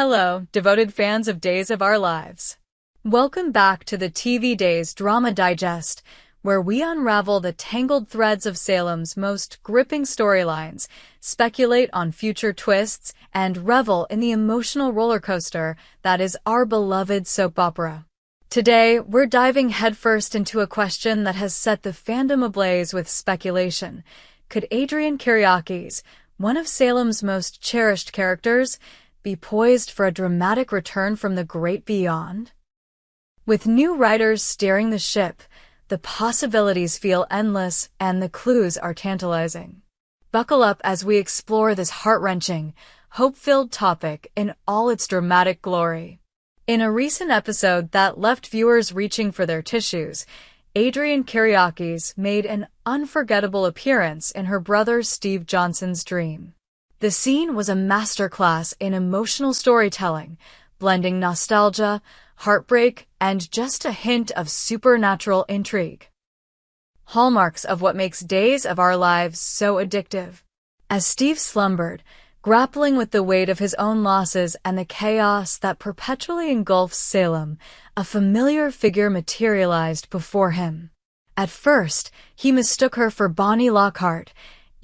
Hello, devoted fans of Days of Our Lives. Welcome back to the TV Days Drama Digest, where we unravel the tangled threads of Salem's most gripping storylines, speculate on future twists, and revel in the emotional roller coaster that is our beloved soap opera. Today, we're diving headfirst into a question that has set the fandom ablaze with speculation. Could Adrienne Kiriakis, one of Salem's most cherished characters, be poised for a dramatic return from the great beyond? With new writers steering the ship, the possibilities feel endless and the clues are tantalizing. Buckle up as we explore this heart-wrenching, hope-filled topic in all its dramatic glory. In a recent episode that left viewers reaching for their tissues, Adrienne Kiriakis made an unforgettable appearance in her brother Steve Johnson's dream. The scene was a masterclass in emotional storytelling, blending nostalgia, heartbreak, and just a hint of supernatural intrigue. Hallmarks of what makes Days of Our Lives so addictive. As Steve slumbered, grappling with the weight of his own losses and the chaos that perpetually engulfs Salem, a familiar figure materialized before him. At first, he mistook her for Bonnie Lockhart,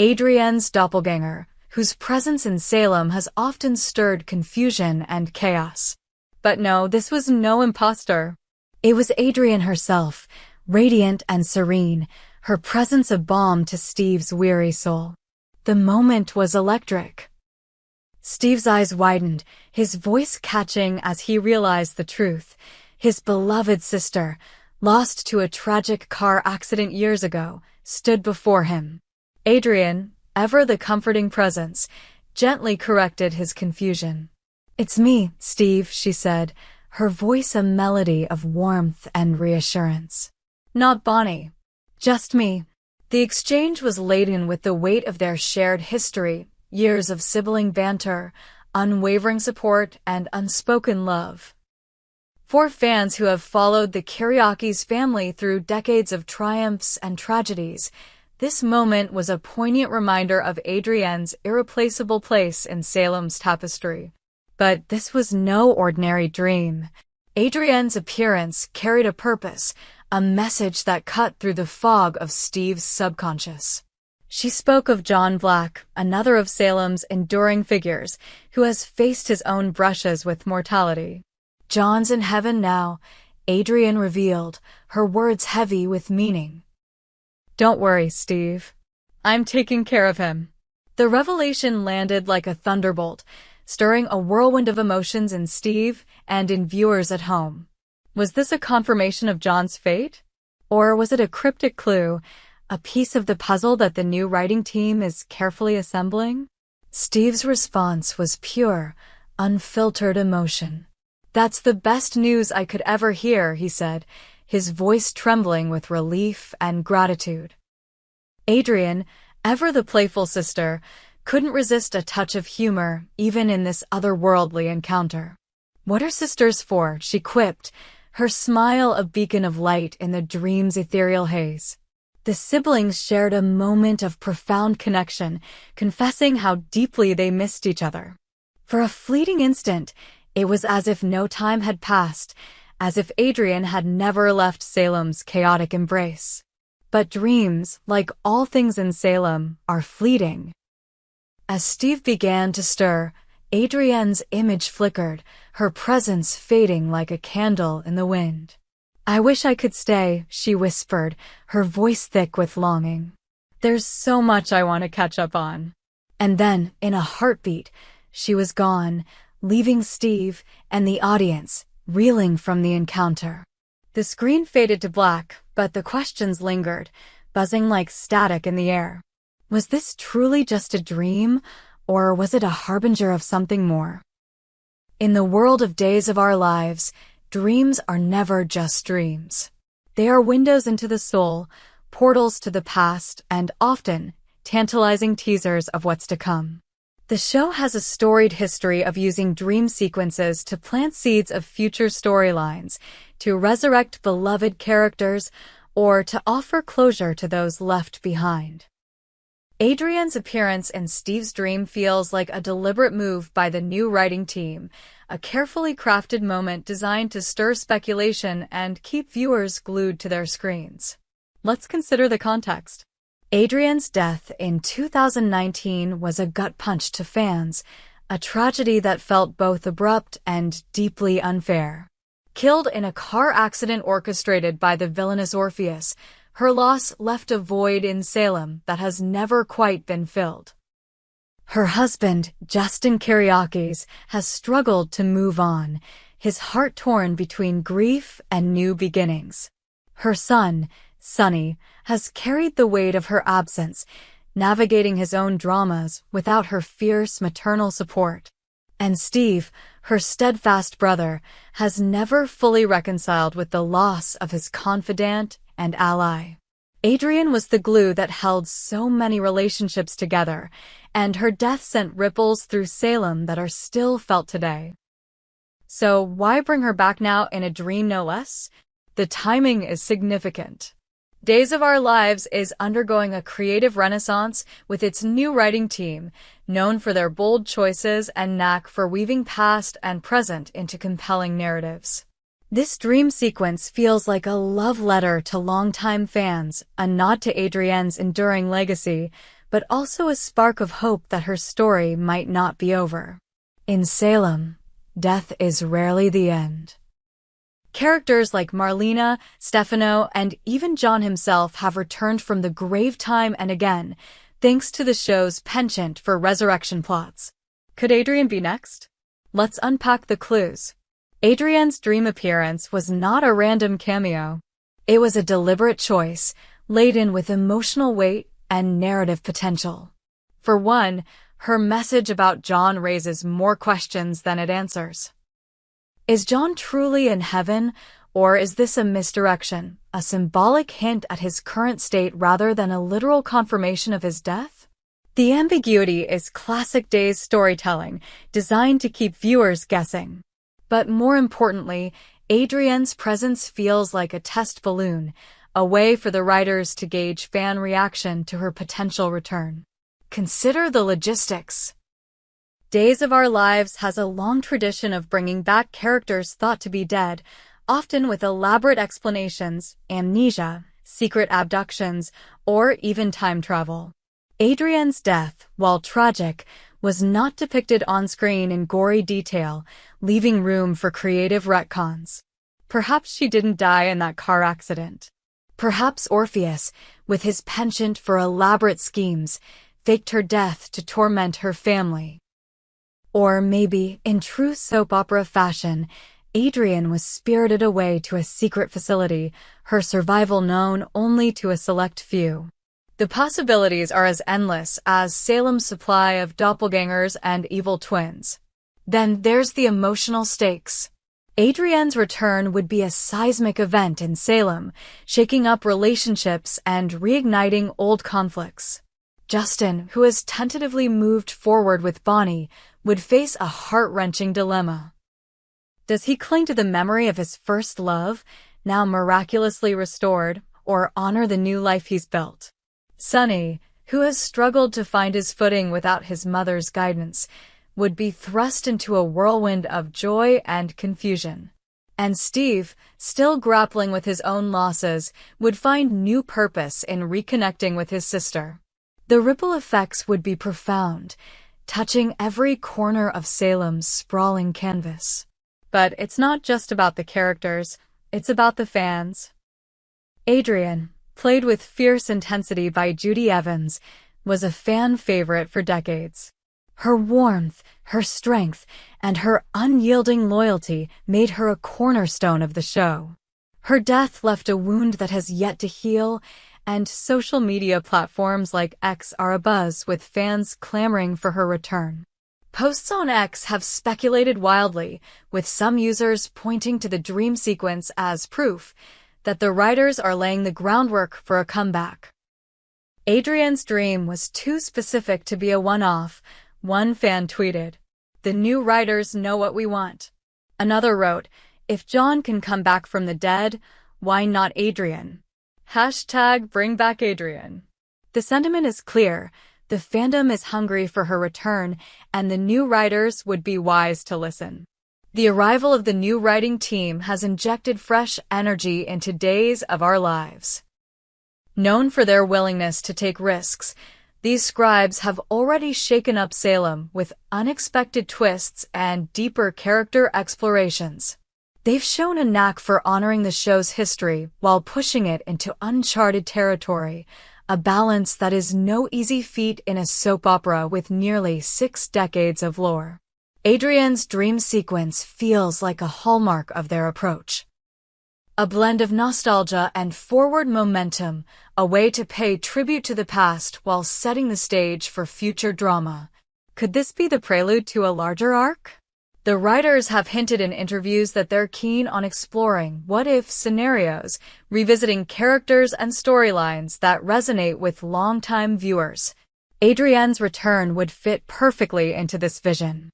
Adrienne's doppelganger, whose presence in Salem has often stirred confusion and chaos. But no, this was no imposter. It was Adrienne herself, radiant and serene, her presence a balm to Steve's weary soul. The moment was electric. Steve's eyes widened, his voice catching as he realized the truth. His beloved sister, lost to a tragic car accident years ago, stood before him. Adrienne, ever the comforting presence, gently corrected his confusion. "It's me, Steve," she said, her voice a melody of warmth and reassurance. "Not Bonnie. Just me." The exchange was laden with the weight of their shared history, years of sibling banter, unwavering support, and unspoken love. For fans who have followed the Kiriakis family through decades of triumphs and tragedies, this moment was a poignant reminder of Adrienne's irreplaceable place in Salem's tapestry. But this was no ordinary dream. Adrienne's appearance carried a purpose, a message that cut through the fog of Steve's subconscious. She spoke of John Black, another of Salem's enduring figures, who has faced his own brushes with mortality. "John's in heaven now," Adrienne revealed, her words heavy with meaning. "Don't worry, Steve. I'm taking care of him." The revelation landed like a thunderbolt, stirring a whirlwind of emotions in Steve and in viewers at home. Was this a confirmation of John's fate? Or was it a cryptic clue, a piece of the puzzle that the new writing team is carefully assembling? Steve's response was pure, unfiltered emotion. "That's the best news I could ever hear," he said, his voice trembling with relief and gratitude. Adrienne, ever the playful sister, couldn't resist a touch of humor, even in this otherworldly encounter. "What are sisters for?" she quipped, her smile a beacon of light in the dream's ethereal haze. The siblings shared a moment of profound connection, confessing how deeply they missed each other. For a fleeting instant, it was as if no time had passed, as if Adrienne had never left Salem's chaotic embrace. But dreams, like all things in Salem, are fleeting. As Steve began to stir, Adrienne's image flickered, her presence fading like a candle in the wind. "I wish I could stay," she whispered, her voice thick with longing. "There's so much I want to catch up on." And then, in a heartbeat, she was gone, leaving Steve and the audience reeling from the encounter. The screen faded to black, but the questions lingered, buzzing like static in the air. Was this truly just a dream, or was it a harbinger of something more? In the world of Days of Our Lives, dreams are never just dreams. They are windows into the soul, portals to the past, and often tantalizing teasers of what's to come. The show has a storied history of using dream sequences to plant seeds of future storylines, to resurrect beloved characters, or to offer closure to those left behind. Adrienne's appearance in Steve's dream feels like a deliberate move by the new writing team, a carefully crafted moment designed to stir speculation and keep viewers glued to their screens. Let's consider the context. Adrienne's death in 2019 was a gut punch to fans, a tragedy that felt both abrupt and deeply unfair. Killed in a car accident orchestrated by the villainous Orpheus, her loss left a void in Salem that has never quite been filled. Her husband, Justin Kyriakis, has struggled to move on, his heart torn between grief and new beginnings. Her son, Sonny, has carried the weight of her absence, navigating his own dramas without her fierce maternal support. And Steve, her steadfast brother, has never fully reconciled with the loss of his confidant and ally. Adrienne was the glue that held so many relationships together, and her death sent ripples through Salem that are still felt today. So why bring her back now in a dream no less? The timing is significant. Days of Our Lives is undergoing a creative renaissance with its new writing team, known for their bold choices and knack for weaving past and present into compelling narratives. This dream sequence feels like a love letter to longtime fans, a nod to Adrienne's enduring legacy, but also a spark of hope that her story might not be over. In Salem, death is rarely the end. Characters like Marlena, Stefano, and even John himself have returned from the grave time and again, thanks to the show's penchant for resurrection plots. Could Adrienne be next? Let's unpack the clues. Adrienne's dream appearance was not a random cameo. It was a deliberate choice, laden with emotional weight and narrative potential. For one, her message about John raises more questions than it answers. Is John truly in heaven, or is this a misdirection, a symbolic hint at his current state rather than a literal confirmation of his death? The ambiguity is classic Days storytelling, designed to keep viewers guessing. But more importantly, Adrienne's presence feels like a test balloon, a way for the writers to gauge fan reaction to her potential return. Consider the logistics. Days of Our Lives has a long tradition of bringing back characters thought to be dead, often with elaborate explanations, amnesia, secret abductions, or even time travel. Adrienne's death, while tragic, was not depicted on-screen in gory detail, leaving room for creative retcons. Perhaps she didn't die in that car accident. Perhaps Orpheus, with his penchant for elaborate schemes, faked her death to torment her family. Or maybe, in true soap opera fashion, Adrienne was spirited away to a secret facility, her survival known only to a select few. The possibilities are as endless as Salem's supply of doppelgangers and evil twins. Then there's the emotional stakes. Adrienne's return would be a seismic event in Salem, shaking up relationships and reigniting old conflicts. Justin, who has tentatively moved forward with Bonnie, would face a heart-wrenching dilemma. Does he cling to the memory of his first love, now miraculously restored, or honor the new life he's built? Sonny, who has struggled to find his footing without his mother's guidance, would be thrust into a whirlwind of joy and confusion. And Steve, still grappling with his own losses, would find new purpose in reconnecting with his sister. The ripple effects would be profound, touching every corner of Salem's sprawling canvas. But it's not just about the characters, it's about the fans. Adrienne, played with fierce intensity by Judy Evans, was a fan favorite for decades. Her warmth, her strength, and her unyielding loyalty made her a cornerstone of the show. Her death left a wound that has yet to heal, and social media platforms like X are abuzz with fans clamoring for her return. Posts on X have speculated wildly, with some users pointing to the dream sequence as proof that the writers are laying the groundwork for a comeback. Adrienne's dream was too specific to be a one-off, one fan tweeted, "The new writers know what we want." Another wrote, "If John can come back from the dead, why not Adrienne? #BringBackAdrienne." The sentiment is clear. The fandom is hungry for her return, and the new writers would be wise to listen. The arrival of the new writing team has injected fresh energy into Days of Our Lives. Known for their willingness to take risks, these scribes have already shaken up Salem with unexpected twists and deeper character explorations. They've shown a knack for honoring the show's history while pushing it into uncharted territory, a balance that is no easy feat in a soap opera with nearly 6 decades of lore. Adrienne's dream sequence feels like a hallmark of their approach. A blend of nostalgia and forward momentum, a way to pay tribute to the past while setting the stage for future drama. Could this be the prelude to a larger arc? The writers have hinted in interviews that they're keen on exploring what-if scenarios, revisiting characters and storylines that resonate with longtime viewers. Adrienne's return would fit perfectly into this vision.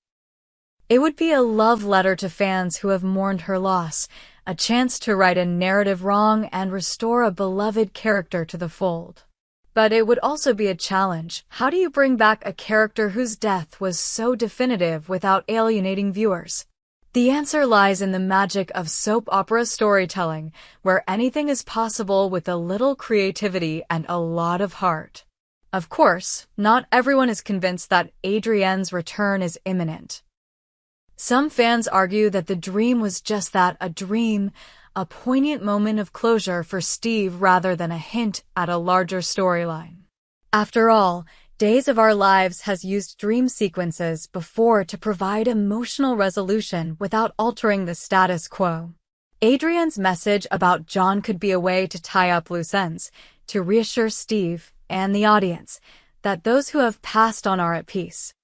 It would be a love letter to fans who have mourned her loss, a chance to right a narrative wrong and restore a beloved character to the fold. But it would also be a challenge. How do you bring back a character whose death was so definitive without alienating viewers? The answer lies in the magic of soap opera storytelling, where anything is possible with a little creativity and a lot of heart. Of course, not everyone is convinced that Adrienne's return is imminent. Some fans argue that the dream was just that, a dream, a poignant moment of closure for Steve rather than a hint at a larger storyline. After all, Days of Our Lives has used dream sequences before to provide emotional resolution without altering the status quo. Adrienne's message about John could be a way to tie up loose ends, to reassure Steve and the audience that those who have passed on are at peace.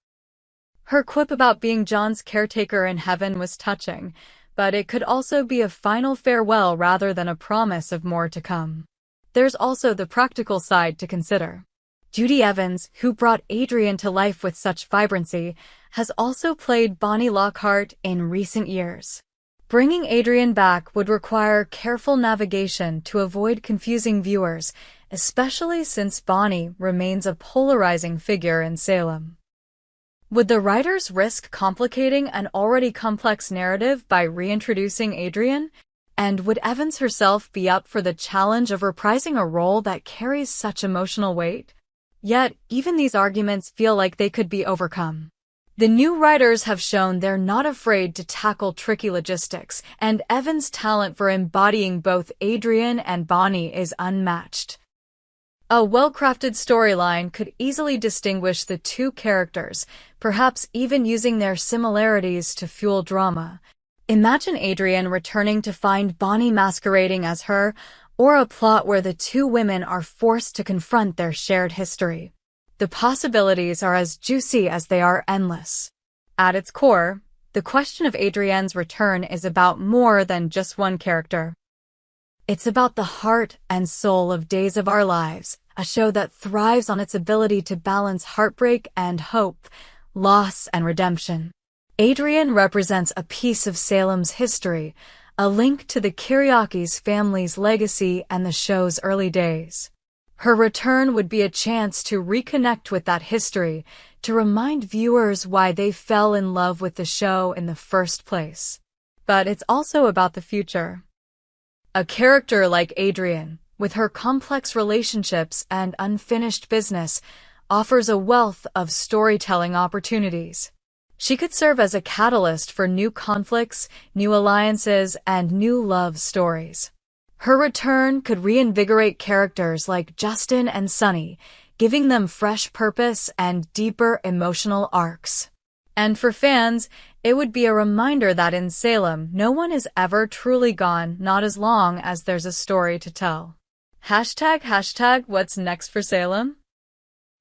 Her quip about being John's caretaker in heaven was touching, but it could also be a final farewell rather than a promise of more to come. There's also the practical side to consider. Judy Evans, who brought Adrienne to life with such vibrancy, has also played Bonnie Lockhart in recent years. Bringing Adrienne back would require careful navigation to avoid confusing viewers, especially since Bonnie remains a polarizing figure in Salem. Would the writers risk complicating an already complex narrative by reintroducing Adrienne? And would Evans herself be up for the challenge of reprising a role that carries such emotional weight? Yet, even these arguments feel like they could be overcome. The new writers have shown they're not afraid to tackle tricky logistics, and Evans' talent for embodying both Adrienne and Bonnie is unmatched. A well-crafted storyline could easily distinguish the two characters, perhaps even using their similarities to fuel drama. Imagine Adrienne returning to find Bonnie masquerading as her, or a plot where the two women are forced to confront their shared history. The possibilities are as juicy as they are endless. At its core, the question of Adrienne's return is about more than just one character. It's about the heart and soul of Days of Our Lives, a show that thrives on its ability to balance heartbreak and hope, loss and redemption. Adrienne represents a piece of Salem's history, a link to the Kyriakis family's legacy and the show's early days. Her return would be a chance to reconnect with that history, to remind viewers why they fell in love with the show in the first place. But it's also about the future. A character like Adrienne, with her complex relationships and unfinished business, offers a wealth of storytelling opportunities. She could serve as a catalyst for new conflicts, new alliances, and new love stories. Her return could reinvigorate characters like Justin and Sunny, giving them fresh purpose and deeper emotional arcs. And for fans, it would be a reminder that in Salem, no one is ever truly gone, not as long as there's a story to tell. ## what's next for Salem?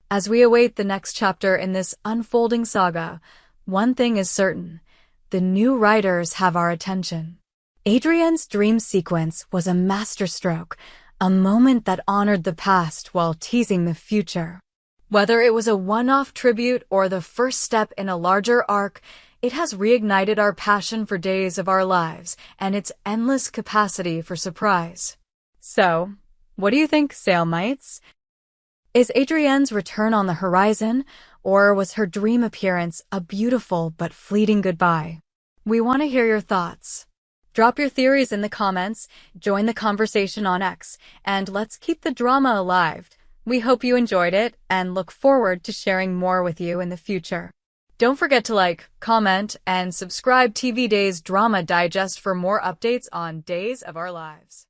As we await the next chapter in this unfolding saga, one thing is certain: the new writers have our attention. Adrienne's dream sequence was a masterstroke, a moment that honored the past while teasing the future. Whether it was a one-off tribute or the first step in a larger arc, it has reignited our passion for Days of Our Lives and its endless capacity for surprise. So, what do you think, Salemites? Is Adrienne's return on the horizon, or was her dream appearance a beautiful but fleeting goodbye? We want to hear your thoughts. Drop your theories in the comments, join the conversation on X, and let's keep the drama alive. We hope you enjoyed it and look forward to sharing more with you in the future. Don't forget to like, comment, and subscribe TV Days Drama Digest for more updates on Days of Our Lives.